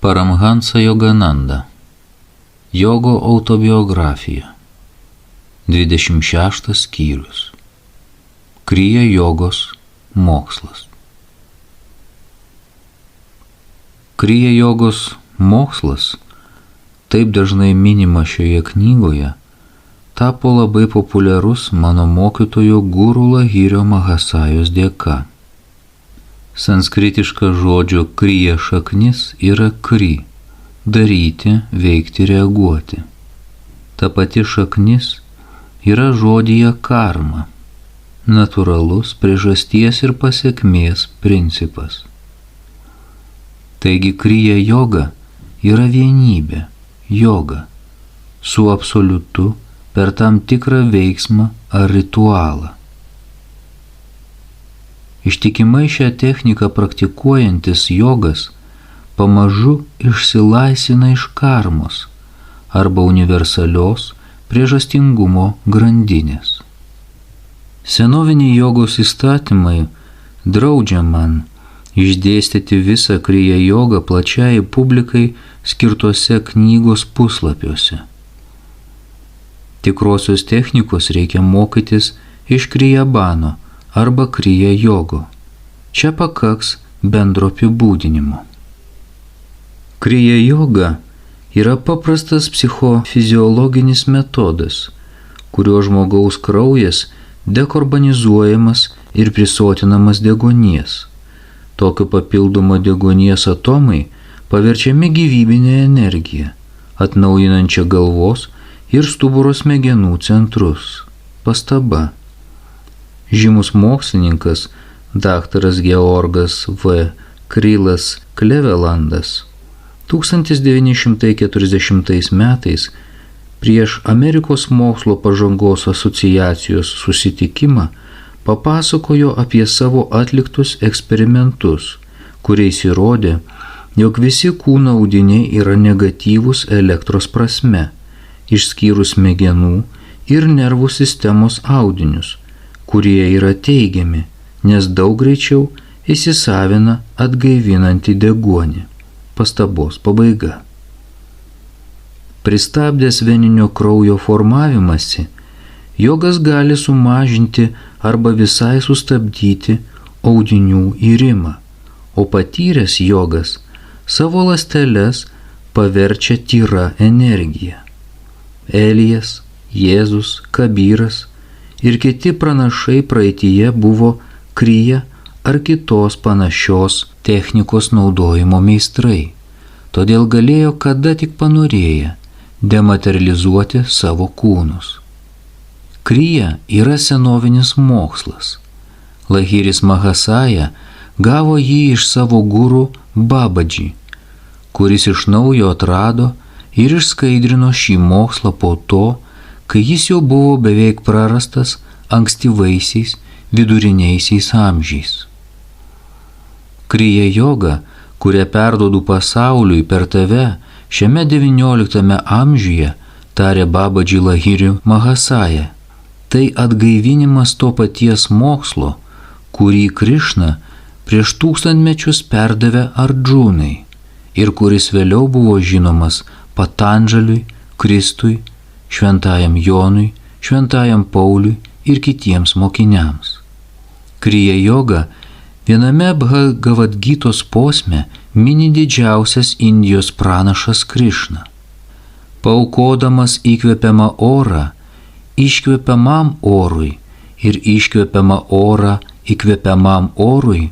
Paramhansa Yogananda. Jogo autobiografija. 26 skyrius. Kriya jogos mokslas. Kriya jogos mokslas, taip dažnai minima šioje knygoje, tapo labai populiarus mano mokytojo Guru Lahirio Mahasajos dėka. Sanskritiška žodžio kriya šaknis yra kri – daryti, veikti, reaguoti. Ta pati šaknis yra žodyje karma – natūralus priežasties ir pasekmės principas. Taigi kriya joga yra vienybė, joga, su absoliutu per tam tikrą veiksmą ar ritualą. Ištikimai šią techniką praktikuojantis jogas pamažu išsilaisvina iš karmos arba universalios priežastingumo grandinės. Senoviniai jogos įstatymai draudžia man išdėstyti visą kriya jogą plačiai publikai skirtose knygos puslapiuose. Tikrosios technikos reikia mokytis iš kriyabano arba kriya jogo. Čia pakaks bendro apibūdinimo. Kriya joga yra paprastas psichofiziologinis metodas, kuriuo žmogaus kraujas dekarbonizuojamas ir prisotinamas deguonies. Tokio papildomo deguonies atomai paverčiami gyvybinę energiją, atnaujinančią galvos ir stuburo smegenų centrus. Pastaba. Žymus mokslininkas daktaras Georgas V. Krylas Klevelandas 1940 metais prieš Amerikos mokslo pažangos asociacijos susitikimą papasakojo apie savo atliktus eksperimentus, kuriais įrodė, jog visi kūno audiniai yra negatyvūs elektros prasme, išskyrus smegenų ir nervų sistemos audinius, kurie yra teigiami, nes daug greičiau įsisavina atgaivinantį deguonį. Pastabos pabaiga. Pristabdęs veninio kraujo formavimąsi, jogas gali sumažinti arba visai sustabdyti audinių irimą, o patyręs jogas savo ląsteles paverčia tyra energija. Elijas, Jėzus, Kabyras ir kiti pranašai praeityje buvo kriya ar kitos panašios technikos naudojimo meistrai, todėl galėjo kada tik panorėję dematerializuoti savo kūnus. Kriya yra senovinis mokslas. Lahiris Mahasaja gavo jį iš savo guru Babadži, kuris iš naujo atrado ir išskaidrino šį mokslą po to, kai jis jau buvo beveik prarastas ankstyvaisiais viduriniaisiais amžiais. Kriya joga, kurią perduodu pasauliui per tave šiame 19 amžiuje, tarė Babadži Lahiriu Mahasaja, tai atgaivinimas to paties mokslo, kurį Krišna prieš 1000 mečius perdavė Ardžūnai ir kuris vėliau buvo žinomas Patandžaliui, Kristui, Šventajam Jonui, Šventajam Pauliui ir kitiems mokiniams. Kriya joga viename Bhagavad-gytos posme mini didžiausias Indijos pranašas Krišna. Paaukodamas įkvepiamą orą iškvepiamam orui ir iškvepiamą orą įkvepiamam orui,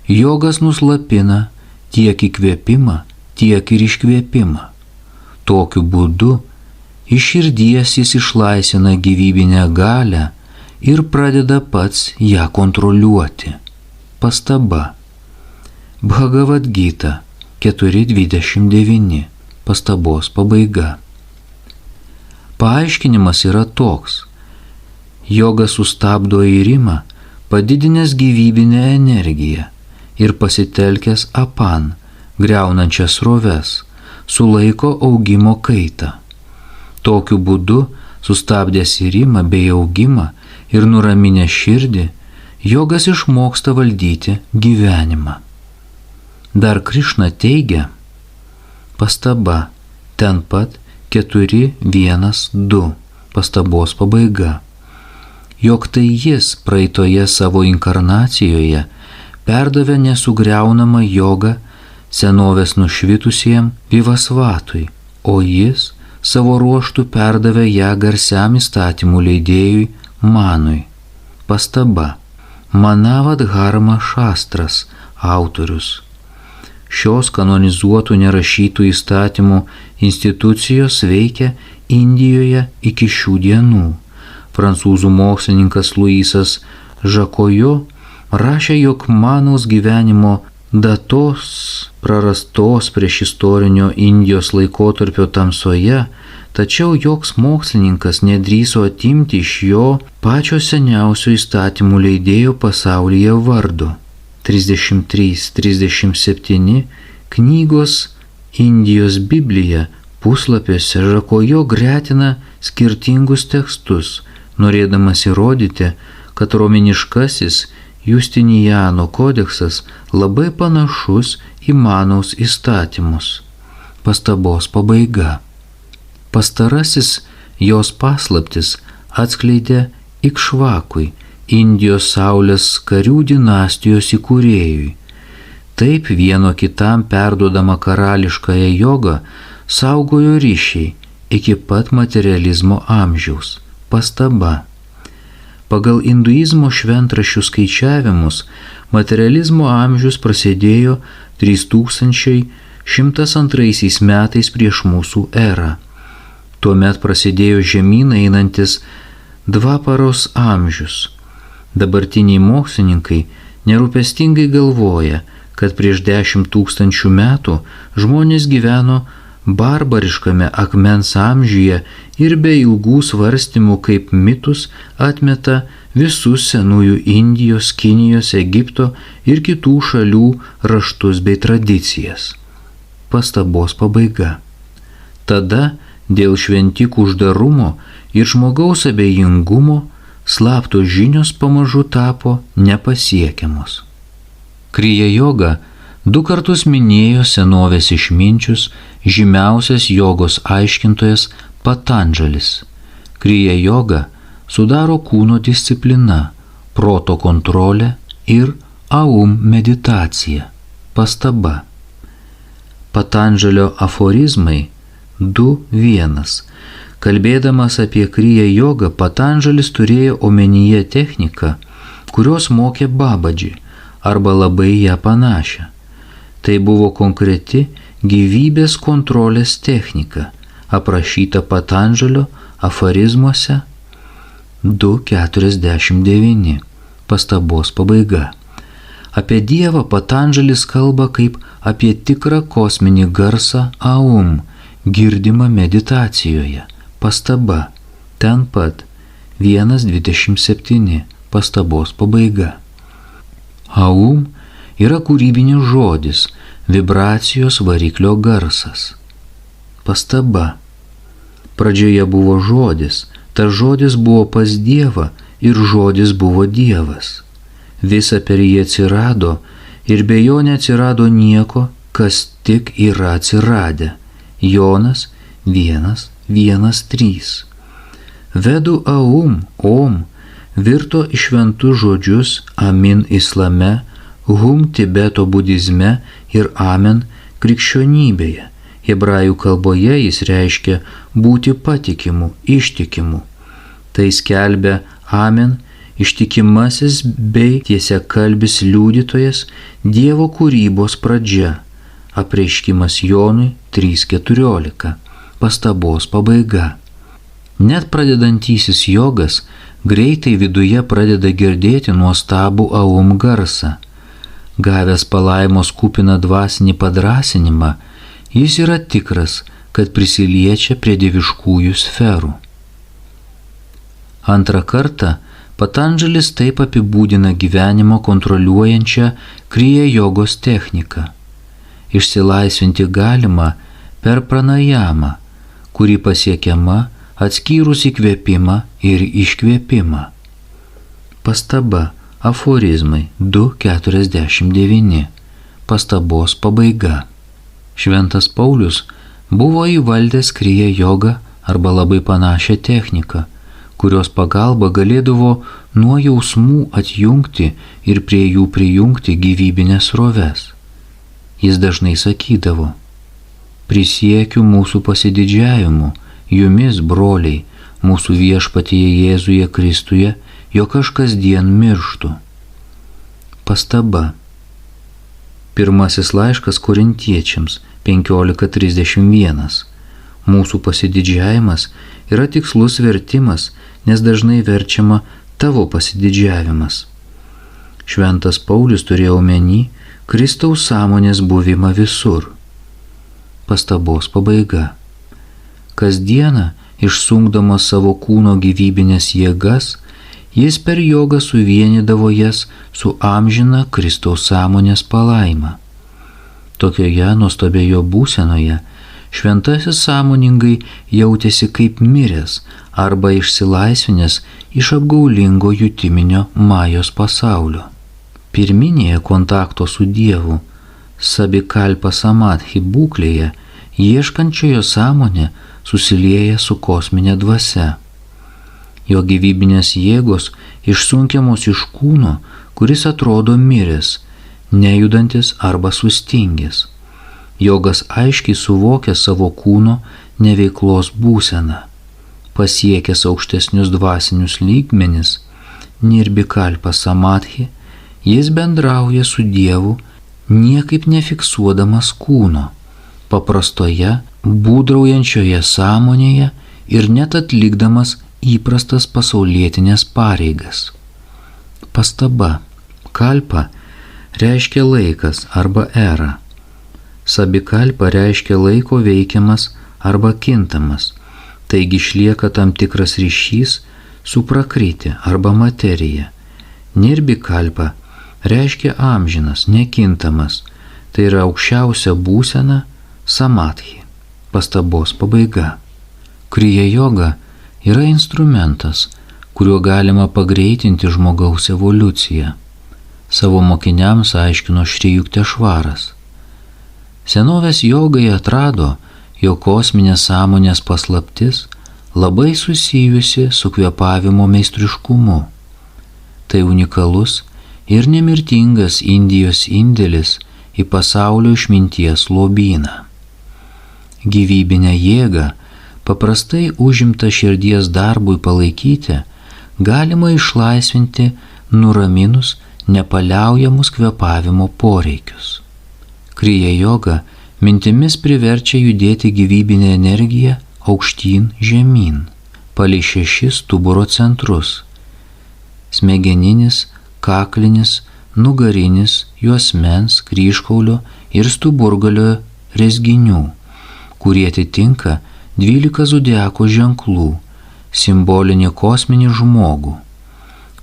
jogas nuslapina tiek įkvėpimą, tiek ir iškvėpimą. Tokiu būdu iš širdies jis išlaisvina gyvybinę galią ir pradeda pats ją kontroliuoti. Pastaba. Bhagavad-gyta 4.29. Pastabos pabaiga. Paaiškinimas yra toks. Jogas sustabdo irimą, padidinęs gyvybinę energiją ir pasitelkęs apan, griaunančias sroves, sulaiko augimo kaitą. Tokiu būdu, sustabdęs irimą bei augimą ir nuraminęs širdį, jogas išmoksta valdyti gyvenimą. Dar Krišna teigia, Pastaba. Ten pat 4.1.2. Pastabos pabaiga. Jog tai jis praeitoje savo inkarnacijoje perdavė nesugriaunamą jogą senovės nušvitusiem Vivasvatui, o jis savo ruoštų perdavė ją garsiam įstatymų leidėjui Manui. Pastaba. Manavadharma Šastras, autorius. Šios kanonizuotų nerašytų įstatymų institucijos veikia Indijoje iki šių dienų. Prancūzų mokslininkas Luisas Žakojo rašė, jog Manaus gyvenimo datos prarastos prieš istorinio Indijos laikotarpio tamsoje, tačiau joks mokslininkas nedrįso atimti iš jo pačio seniausio įstatymų leidėjo pasaulyje vardo. 33-37 knygos Indijos Biblija puslapiuose Žakojo gretina skirtingus tekstus, norėdamas įrodyti, kad romėniškasis Justinijano kodeksas labai panašus į Manaus įstatymus. Pastabos pabaiga. Pastarasis jos paslaptis atskleidė Ikšvakui, Indijos saulės karių dinastijos įkūrėjui. Taip vieno kitam perduodama karališkąją jogą saugojo ryšiai iki pat materializmo amžiaus. Pastaba. Pagal hinduizmo šventraščių skaičiavimus materializmo amžius prasidėjo 3102 metais prieš mūsų erą. Tuomet prasidėjo žemyn einantis Dvaparos amžius. Dabartiniai mokslininkai nerūpestingai galvoja, kad prieš 10 000 metų žmonės gyveno barbariškame akmens amžiuje ir be ilgų svarstymų kaip mitus atmeta visus senųjų Indijos, Kinijos, Egipto ir kitų šalių raštus bei tradicijas. Pastabos pabaiga. Tada dėl šventikų uždarumo ir žmogaus abejingumo slaptos žinios pamažu tapo nepasiekiamos. Kriya joga 2 kartus minėjo senovės išminčius žymiausias jogos aiškintojas Patandžalis. Kriya joga sudaro kūno disciplina, proto kontrolė ir aum meditacija. Pastaba. Patandžalio aforizmai 2.1. Kalbėdamas apie Kriya jogą, Patandžalis turėjo omenyje techniką, kurios mokė Babadži, arba labai ją panašią. Tai buvo konkreti gyvybės kontrolės technika, aprašyta Patandžalio aforizmuose 2.49. Pastabos pabaiga. Apie Dievą Patandžalis kalba kaip apie tikrą kosminį garsą aum, girdimą meditacijoje. Pastaba. Ten pat 1.27. Pastabos pabaiga. Aum yra kūrybinis žodis, vibracijos variklio garsas. Pastaba. Pradžioje buvo žodis, tas žodis buvo pas Dievą ir žodis buvo Dievas. Visa per jį atsirado ir be jo neatsirado nieko, kas tik yra atsiradę. Jonas 1.1.3. Vedų aum, om, virto į šventus žodžius amin islame, hum Tibeto budizme ir amen krikščionybėje. Hebrajų kalboje jis reiškia būti patikimu, ištikimu. Tai skelbia amen, ištikimasis bei tiesiakalbis liudytojas, Dievo kūrybos pradžia. Apreiškimas Jonui 3.14. Pastabos pabaiga. Net pradedantysis jogas greitai viduje pradeda girdėti nuostabų aum garsą. Gavęs palaimos kupiną dvasinį padrasinimą, jis yra tikras, kad prisiliečia prie dieviškųjų sferų. Antrą kartą Patandžalis taip apibūdina gyvenimo kontroliuojančią Kriya jogos techniką. Išsilaisvinti galima per pranajamą, kuri pasiekiama atskyrus įkvėpimą ir iškvėpimą. Pastaba. Aforizmai 2.49. Pastabos pabaiga. Šventas Paulius buvo įvaldęs kriya jogą arba labai panašią techniką, kurios pagalba galėdavo nuo jausmų atjungti ir prie jų prijungti gyvybinės sroves. Jis dažnai sakydavo: prisiekiu mūsų pasididžiavimu, jumis, broliai, mūsų viešpatyje Jėzuje Kristuje, jog aš kasdien mirštu. Pastaba. Pirmasis laiškas Korintiečiams 15:31. Mūsų pasididžiavimas yra tikslus vertimas, nes dažnai verčiama tavo pasididžiavimas. Šventas Paulius turėjo omeny Kristaus sąmonės buvimą visur. Pastabos pabaiga. Kasdieną, išsunkdamas savo kūno gyvybinės jėgas, jis per jogą suvienydavo jas su amžina Kristaus sąmonės palaima. Tokioje nuostabioje būsenoje šventasis sąmoningai jautėsi kaip miręs arba išsilaisvinęs iš apgaulingo jutiminio majos pasaulio. Pirminėje kontakto su Dievu, sabikalpa samadhi būklėje, ieškančiojo sąmonė susilieja su kosminė dvasia. Jo gyvybinės jėgos išsunkiamos iš kūno, kuris atrodo miręs, nejudantis arba sustingęs. Jogas aiškiai suvokia savo kūno neveiklos būseną. Pasiekęs aukštesnius dvasinius lygmenis, nirbikalpa samadhi, jis bendrauja su Dievu, niekaip nefiksuodamas kūno, paprastoje, būdraujančioje sąmonėje ir net atlikdamas įprastas pasaulietinės pareigas. Pastaba. Kalpa reiškia laikas arba era. Sabikalpa reiškia laiko veikiamas arba kintamas, taigi išlieka tam tikras ryšys su prakriti arba materija. Nirbikalpa reiškia amžinas, nekintamas, tai yra aukščiausia būsena samadhi. Pastabos pabaiga. Kriya joga yra instrumentas, kuriuo galima pagreitinti žmogaus evoliuciją. Savo mokiniams aiškino Šri Juktešvaras. Senovės jogai atrado, jog kosminė sąmonės paslaptis labai susijusi su kvėpavimo meistriškumu. Tai unikalus ir nemirtingas Indijos indėlis į pasaulio išminties lobyną. Gyvybinę jėgą, paprastai užimtą širdies darbui palaikyti, galima išlaisvinti nuraminus nepaliaujamus kvėpavimo poreikius. Kriya joga mintimis priverčia judėti gyvybinę energiją aukštyn žemyn, palei 6 stuburo centrus – smegeninis, kaklinis, nugarinis, juosmens, kryžkaulio ir stuburgalio rezginių, kurie atitinka 12 zodiako ženklų, simbolinį kosminį žmogų.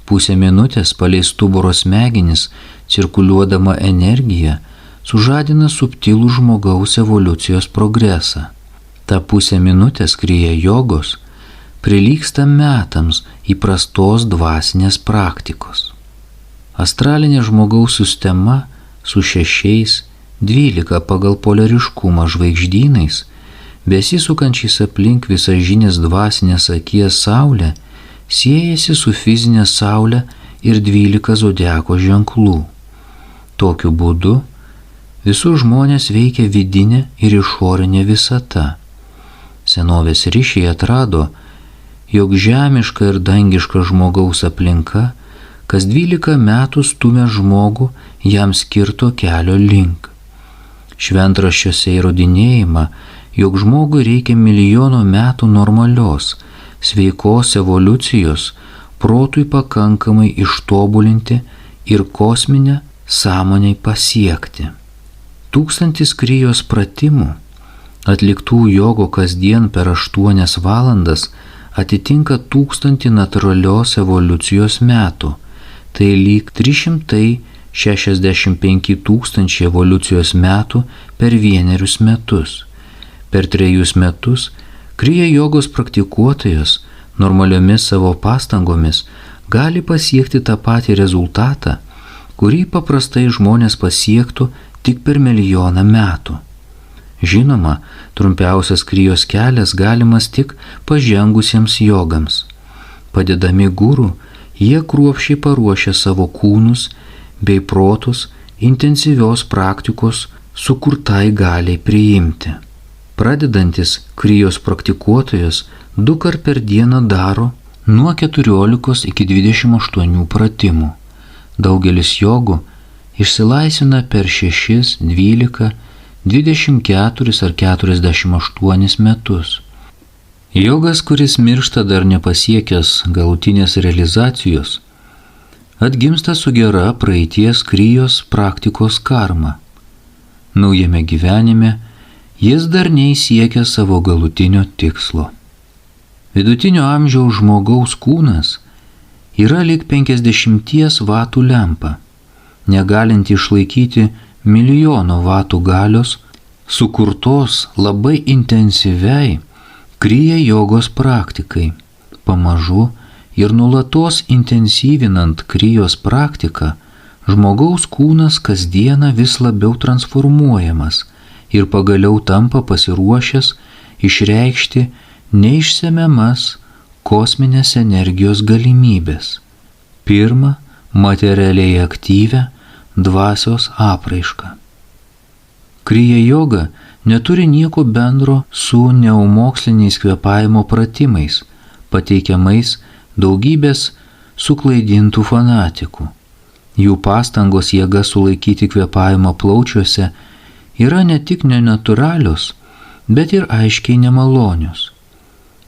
Pusę minutės palei stuburo smegenis cirkuliuodama energija sužadina subtilų žmogaus evoliucijos progresą. Ta pusę minutės kriya jogos prilygsta metams įprastos dvasinės praktikos. Astralinė žmogaus sistema su 6, 12 pagal polariškumą žvaigždynais, besisukančiais aplink visažinės dvasinės akies saulę, siejasi su fizinė saulė ir 12 zodiako ženklų. Tokiu būdu visus žmonės veikia vidinė ir išorinė visata. Senovės ryšiai atrado, jog žemiška ir dangiška žmogaus aplinka kas 12 metų stumia žmogų jam skirto kelio link. Šventraščiuose įrodinėjama, jog žmogui reikia milijono metų normalios, sveikos evoliucijos, protui pakankamai ištobulinti ir kosminę sąmonę pasiekti. 1000 krijos pratimų, atliktų jogo kasdien per 8 valandas, atitinka 1000 natūralios evoliucijos metų, tai lyg 365 000 evoliucijos metų per 1 metus. Per 3 metus kriya jogos praktikuotojas normaliomis savo pastangomis gali pasiekti tą patį rezultatą, kurį paprastai žmonės pasiektų tik per 1 000 000 metų. Žinoma, trumpiausias krijos kelias galimas tik pažengusiems jogams. Padedami gurų, jie kruopščiai paruošia savo kūnus bei protus intensyvios praktikos sukurtai galiai priimti. Pradedantis krijos praktikuotojas 2 kart per dieną daro nuo 14 iki 28 pratimų. Daugelis jogų išsilaisvina per 6, 12, 24 ar 48 metus. Jogas, kuris miršta dar nepasiekęs galutinės realizacijos, atgimsta su gera praeities krijos praktikos karma. Naujame gyvenime jis darniai siekia savo galutinio tikslo. Vidutinio amžiaus žmogaus kūnas yra lyg 50 vatų lempa, negalinti išlaikyti milijono vatų galios, sukurtos labai intensyviai krija jogos praktikai. Pamažu ir nulatos intensyvinant krijos praktiką, žmogaus kūnas kasdieną vis labiau transformuojamas ir pagaliau tampa pasiruošęs išreikšti neišsemiamas kosminės energijos galimybės. Pirma, materialiai aktyvę dvasios apraišką. Kriya joga neturi nieko bendro su neumoksliniais kvėpavimo pratimais, pateikiamais daugybės suklaidintų fanatikų. Jų pastangos jėga sulaikyti kvėpavimą plaučiuose yra ne tik nenatūralios, bet ir aiškiai nemalonios.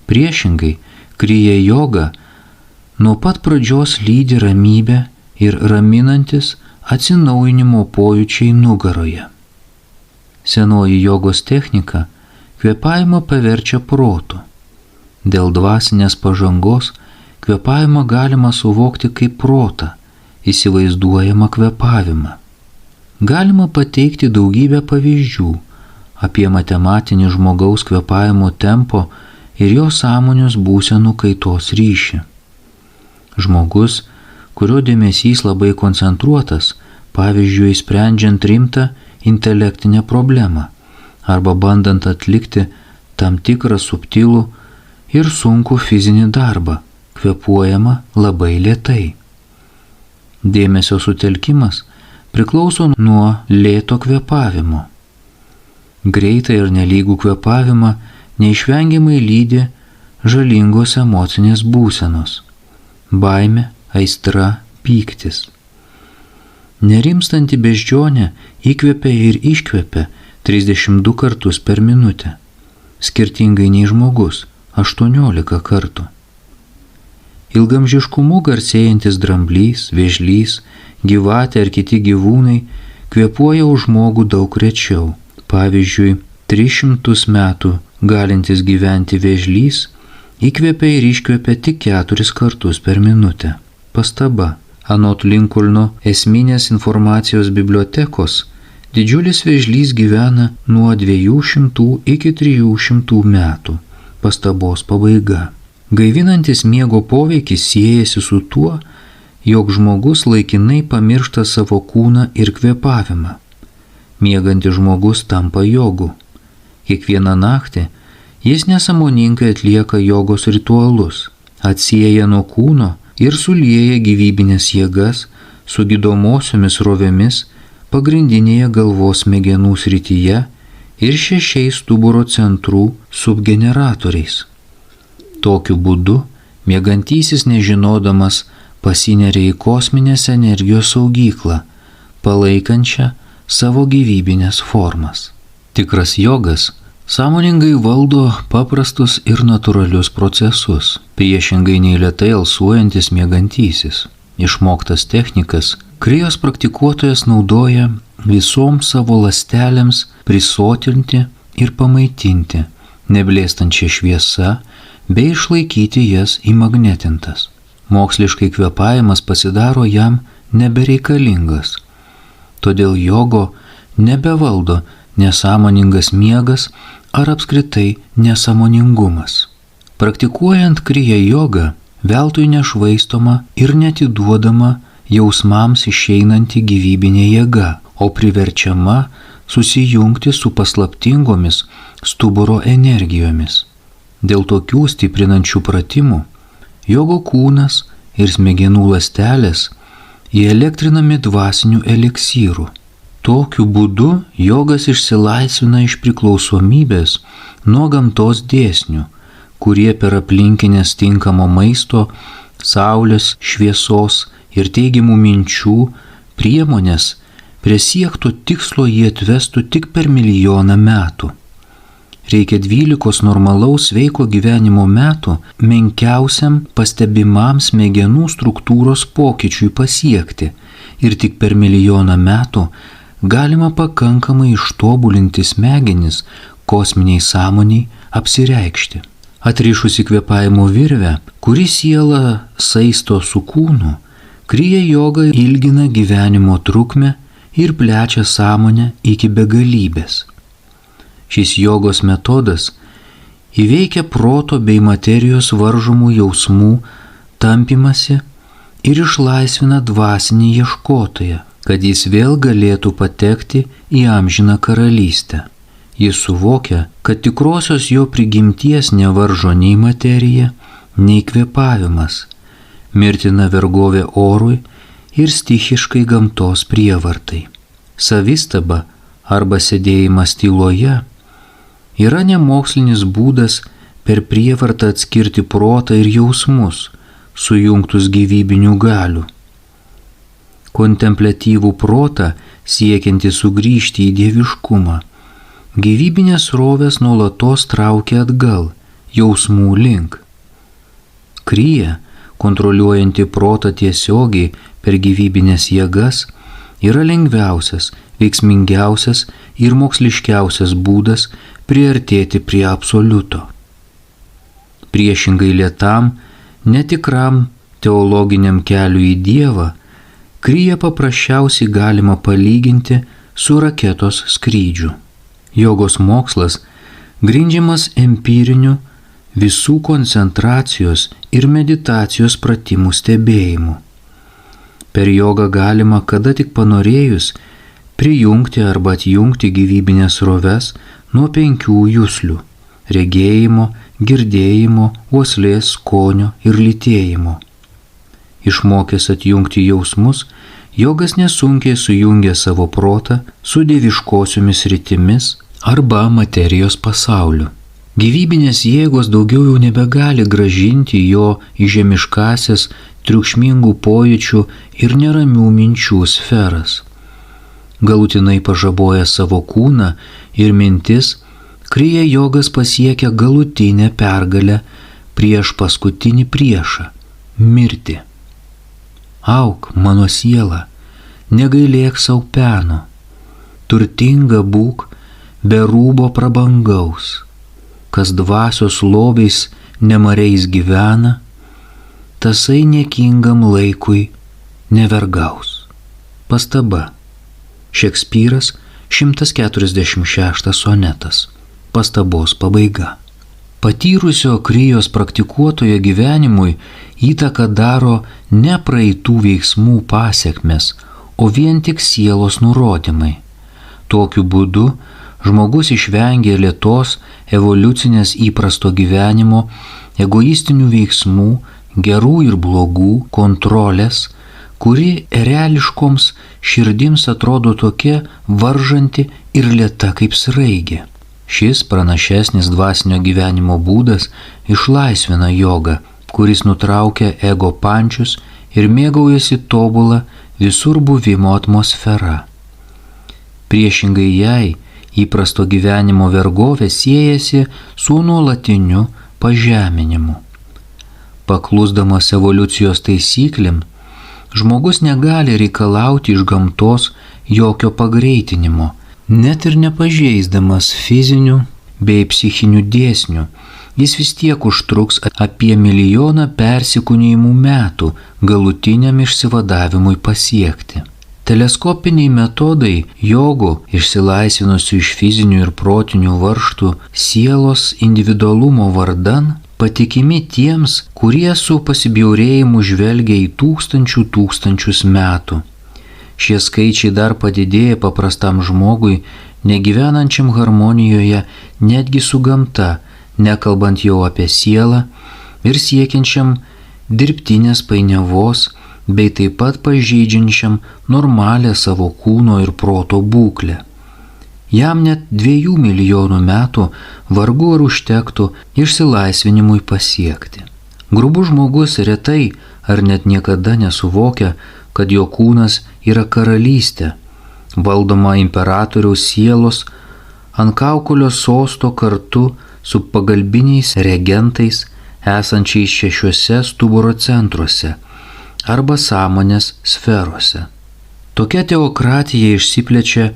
Priešingai, kriya joga nuo pat pradžios lydi ramybę ir raminantis atsinaujinimo pojūčiai nugaroje. Senoji jogos technika kvėpavimą paverčia protu. Dėl dvasinės pažangos kvėpavimą galima suvokti kaip protą, įsivaizduojamą kvėpavimą. Galima pateikti daugybę pavyzdžių apie matematinį žmogaus kvėpavimo tempo ir jo sąmonės būsenų kaitos ryšį. Žmogus, kurio dėmesys labai koncentruotas, pavyzdžiui, sprendžiant rimtą intelektinę problemą arba bandant atlikti tam tikrą subtilų ir sunkų fizinį darbą, kvėpuojama labai lėtai. Dėmesio sutelkimas priklauso nuo lėto kvėpavimo. Greitą ir nelygų kvėpavimą neišvengiamai lydi žalingos emocinės būsenos – baimė, aistra, pyktis. Nerimstanti beždžionė įkvepia ir iškvepia 32 kartus per minutę, skirtingai nei žmogus 18 kartų. Ilgamžiškumu garsėjantis dramblys, vėžlys, gyvatė ar kiti gyvūnai kvėpuoja už žmogų daug rečiau. Pavyzdžiui, 300 metų galintis gyventi vėžlys įkvepia ir iškvepia tik 4 kartus per minutę. Pastaba. Anot Lincolno esminės informacijos bibliotekos, didžiulis vėžlys gyvena nuo 200 iki 300 metų. Pastabos pabaiga. Gaivinantis miego poveikis siejasi su tuo, jog žmogus laikinai pamiršta savo kūną ir kvėpavimą. Miegantis žmogus tampa jogu. Kiekvieną naktį jis nesąmoningai atlieka jogos ritualus, atsieja nuo kūno ir sulieja gyvybinės jėgas su gydomosiomis rovėmis pagrindinėje galvos smegenų srityje ir 6 stuburo centrų subgeneratoriais. Tokiu būdu miegantysis nežinodamas pasineria į kosminės energijos saugyklą, palaikančią savo gyvybinės formas. Tikras jogas sąmoningai valdo paprastus ir natūralius procesus, priešingai nei lėtai alsuojantis miegantysis. Išmoktas technikas krijos praktikuotojas naudoja visoms savo ląstelėms prisotinti ir pamaitinti, neblėstančia šviesa, bei išlaikyti jas įmagnetintas. Moksliškai kvėpavimas pasidaro jam nebereikalingas. Todėl jogo nebevaldo nesąmoningas miegas ar apskritai nesąmoningumas. Praktikuojant kriya jogą, veltui nešvaistoma ir netiduodama jausmams išeinanti gyvybinė jėga, o priverčiama susijungti su paslaptingomis stuburo energijomis. Dėl tokių stiprinančių pratimų jogo kūnas ir smegenų ląstelės įelektrinami dvasiniu eliksyru. Tokiu būdu jogas išsilaisvina iš priklausomybės nuo gamtos dėsnių, kurie per aplinkinės tinkamo maisto, saulės, šviesos ir teigiamų minčių priemonės prie siekto tikslo jį atvestų tik per 1 milijoną metų. Reikia 12 normalaus sveiko gyvenimo metų menkiausiam pastebimam smegenų struktūros pokyčiui pasiekti ir tik per 1 milijoną metų galima pakankamai ištobulinti smegenis kosminiai sąmoniai apsireikšti. Atrišusi kvėpavimo virvę, kuri sielą saisto su kūnu, kriya joga ilgina gyvenimo trukmę ir plečia sąmonę iki begalybės. Šis jogos metodas įveikia proto bei materijos varžomų jausmų tampymasi ir išlaisvina dvasinį ieškotoją, kad jis vėl galėtų patekti į amžiną karalystę. Jis suvokia, kad tikrosios jo prigimties nevaržo nei materija, nei kvėpavimas, mirtina vergovė orui ir stichiškai gamtos prievartai. Savistaba arba sėdėjimas tyloje yra nemokslinis būdas per prievartą atskirti protą ir jausmus, sujungtus gyvybinių galių. Kontempliatyvų protą siekianti sugrįžti į dieviškumą, gyvybinės srovės nuolatos traukia atgal, jausmų link. Kriya, kontroliuojanti protą tiesiogiai per gyvybinės jėgas, yra lengviausias, veiksmingiausias ir moksliškiausias būdas priartėti prie absoliuto. Priešingai lėtam, netikram teologiniam keliui į Dievą, kriją paprasčiausiai galima palyginti su raketos skrydžiu. Jogos mokslas grindžiamas empiriniu visų koncentracijos ir meditacijos pratimų stebėjimu. Per jogą galima kada tik panorėjus prijungti arba atjungti gyvybinės sroves nuo 5 juslių – regėjimo, girdėjimo, uoslės, skonio ir lytėjimo. Išmokęs atjungti jausmus, jogas nesunkiai sujungia savo protą su dieviškosiomis rytimis arba materijos pasauliu. Gyvybinės jėgos daugiau jau nebegali gražinti jo į žemiškasias, triukšmingų pojūčių ir neramių minčių sferas. Galutinai pažaboja savo kūną ir mintis, kriya jogas pasiekia galutinę pergalę prieš paskutinį priešą – mirtį. Auk, mano siela, negailėk sau peno, turtinga būk, be rūbo prabangaus, kas dvasios lobiais nemariais gyvena, tasai niekingam laikui nevergaus. Pastaba. Šekspyras, 146 sonetas. Pastabos pabaiga. Patyrusio kriyos praktikuotojo gyvenimui įtaką daro ne praeitų veiksmų pasekmės, o vien tik sielos nurodymai. Tokiu būdu žmogus išvengia lėtos evoliucinės įprasto gyvenimo, egoistinių veiksmų, gerų ir blogų kontrolės, kuri reališkoms širdims atrodo tokia varžanti ir lėta kaip sraigė. Šis pranašesnis dvasinio gyvenimo būdas išlaisvina jogą, kuris nutraukia ego pančius ir mėgaujasi tobulą visur buvimo atmosfera. Priešingai jai, įprasto gyvenimo vergovė siejasi su nuolatiniu pažeminimu. Paklusdamas evoliucijos taisyklėm, žmogus negali reikalauti iš gamtos jokio pagreitinimo, net ir nepažeisdamas fizinių bei psichinių dėsnių, jis vis tiek užtruks apie 1 milijoną persikūnijimų metų galutiniam išsivadavimui pasiekti. Teleskopiniai metodai jogų, išsilaisvinusių iš fizinių ir protinių varžtų sielos individualumo vardan, patikimi tiems, kurie su pasibjaurėjimu žvelgia į tūkstančius metų. Šie skaičiai dar padidėja paprastam žmogui, negyvenančiam harmonijoje netgi su gamta, nekalbant jau apie sielą, ir siekiančiam dirbtinės painiavos, bei taip pat pažeidžiančiam normalią savo kūno ir proto būklę. Jam net 2 milijonų metų vargu ar užtektų išsilaisvinimui pasiekti. Grubus žmogus retai ar net niekada nesuvokia, kad jo kūnas yra karalystė, valdoma imperatoriaus sielos, ant kaukolio sosto kartu su pagalbiniais regentais esančiais 6 stuburo centruose arba sąmonės sferose. Tokia teokratija išsiplečia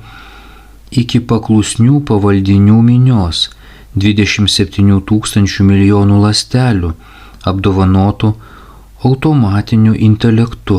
iki paklusnių pavaldinių minios 27 000 milijonų ląstelių, apdovanotų automatiniu intelektu,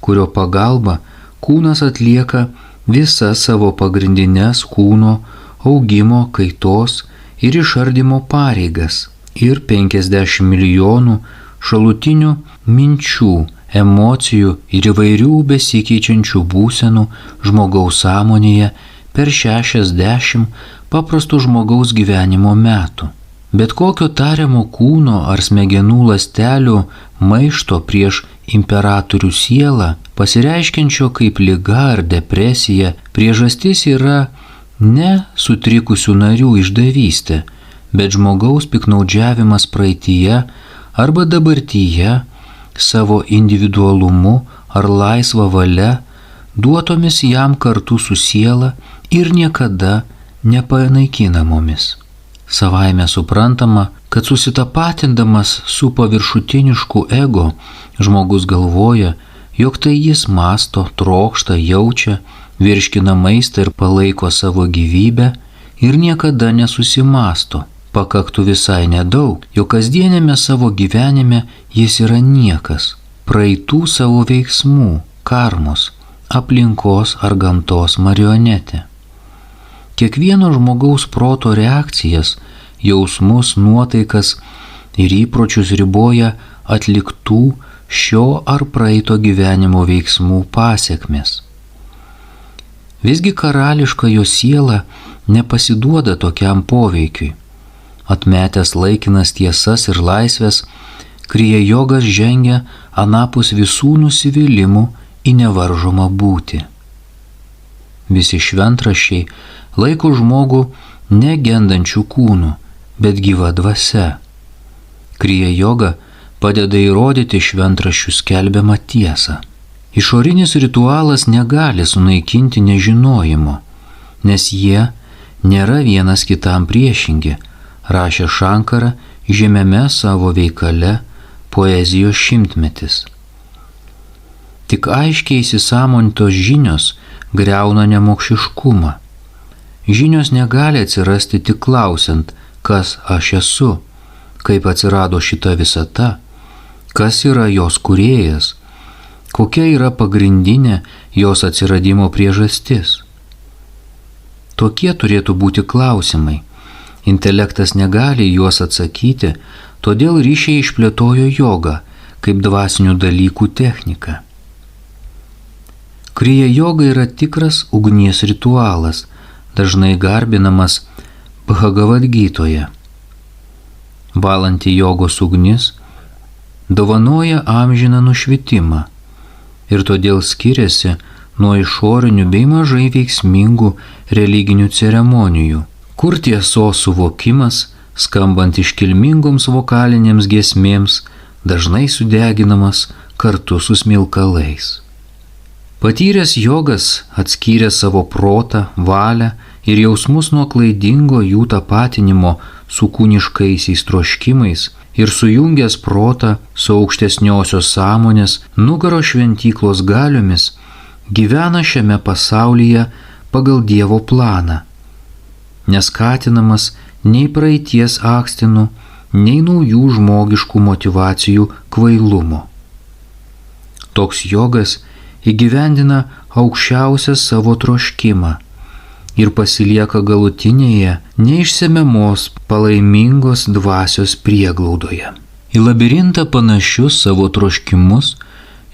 kurio pagalba kūnas atlieka visas savo pagrindinės kūno augimo, kaitos ir išardymo pareigas ir 50 milijonų šalutinių minčių, emocijų ir įvairių besikeičiančių būsenų žmogaus sąmonėje per 60 paprastų žmogaus gyvenimo metų. Bet kokio tariamo kūno ar smegenų ląstelių maišto prieš imperatorių sielą, pasireiškiančio kaip liga ar depresija, priežastis yra ne sutrikusių narių išdavystė, bet žmogaus piknaudžiavimas praeityje arba dabartyje savo individualumu ar laisva valia, duotomis jam kartu su siela ir niekada nepanaikinamomis. Savaime suprantama, kad susitapatindamas su paviršutinišku ego, žmogus galvoja, jog tai jis mąsto, trokšta, jaučia, virškina maistą ir palaiko savo gyvybę ir niekada nesusimąsto. Pakaktų visai nedaug, jog kasdienėme savo gyvenime jis yra niekas, praeitų savo veiksmų, karmos, aplinkos ar gamtos marionetė. Kiekvieno žmogaus proto reakcijas, jausmus, nuotaikas ir įpročius riboja atliktų šio ar praeito gyvenimo veiksmų pasekmės. Visgi karališka jo siela nepasiduoda tokiam poveikiui. Atmetęs laikinas tiesas ir laisvės, Kriya Jogas žengia anapus visų nusivylimų į nevaržomą būtį. Visi šventraščiai laiko žmogų ne gendančių kūnų, bet gyva dvasia. Kriya Joga padeda įrodyti šventraščių skelbiamą tiesą. Išorinis ritualas negali sunaikinti nežinojimo, nes jie nėra vienas kitam priešingi, rašė Šankara žymiame savo veikale Poezijos šimtmetis. Tik aiškiai įsisąmonintos žinios griauna nemokšiškumą. Žinios negali atsirasti tik klausiant, kas aš esu, kaip atsirado šita visata, kas yra jos kūrėjas, kokia yra pagrindinė jos atsiradimo priežastis. Tokie turėtų būti klausimai. Intelektas negali juos atsakyti, todėl ryšiai išplėtojo jogą kaip dvasinių dalykų techniką. Kriya Joga yra tikras ugnies ritualas, dažnai garbinamas Bhagavad Gytoje. Valanti jogos ugnis dovanoja amžiną nušvitimą ir todėl skiriasi nuo išorinių bei mažai veiksmingų religinių ceremonijų, kur tiesos suvokimas, skambant iškilmingoms vokalinėms giesmėms, dažnai sudeginamas kartu su smilkalais. Patyręs jogas atskyrė savo protą, valią ir jausmus nuo klaidingo jų tapatinimo su kūniškaisiais troškimais ir sujungęs protą su aukštesniosios sąmonės nugaro šventyklos galiomis, gyvena šiame pasaulyje pagal Dievo planą, neskatinamas nei praeities akstinų, nei naujų žmogiškų motyvacijų kvailumo. Toks jogas įgyvendina aukščiausią savo troškimą ir pasilieka galutinėje neišsemiamos palaimingos dvasios prieglaudoje. Į labirintą panašius savo troškimus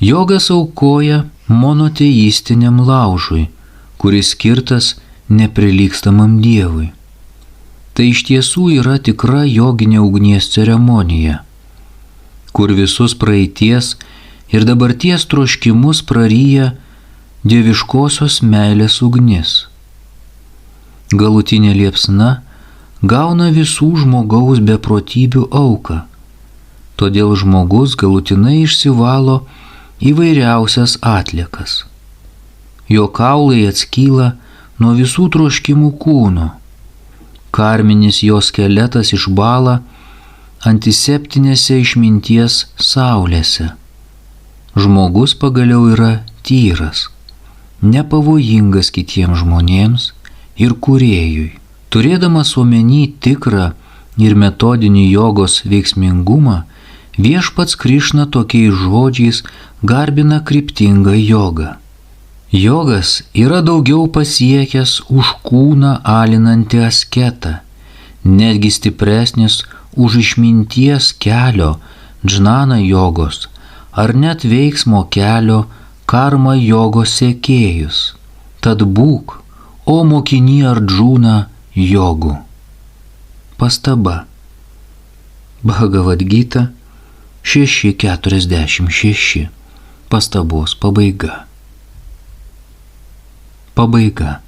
jogas aukoja monoteistiniam laužui, kuris skirtas neprilygstamam Dievui. Tai iš tiesų yra tikra joginė ugnies ceremonija, kur visus praeities ir dabarties troškimus praryja dieviškosios meilės ugnis. Galutinė liepsna gauna visų žmogaus beprotybių auką, todėl žmogus galutinai išsivalo įvairiausias atliekas. Jo kaulai atskyla nuo visų troškimų kūno, karminis jo skeletas išbąla antiseptinėse išminties saulėse. Žmogus pagaliau yra tyras, nepavojingas kitiems žmonėms ir kūrėjui. Turėdamas omeny tikrą ir metodinį jogos veiksmingumą, viešpats Krišna tokiais žodžiais garbina kryptingą jogą. Jogas yra daugiau pasiekęs už kūną alinantį asketą, netgi stipresnis už išminties kelio džnana jogos ar net veiksmo kelio karma jogos sekėjus. Tad būk, o mokiny Ardžūna, jogų. Pastaba. Bhagavad Gita 6.46. Pastabos pabaiga. Pabaiga.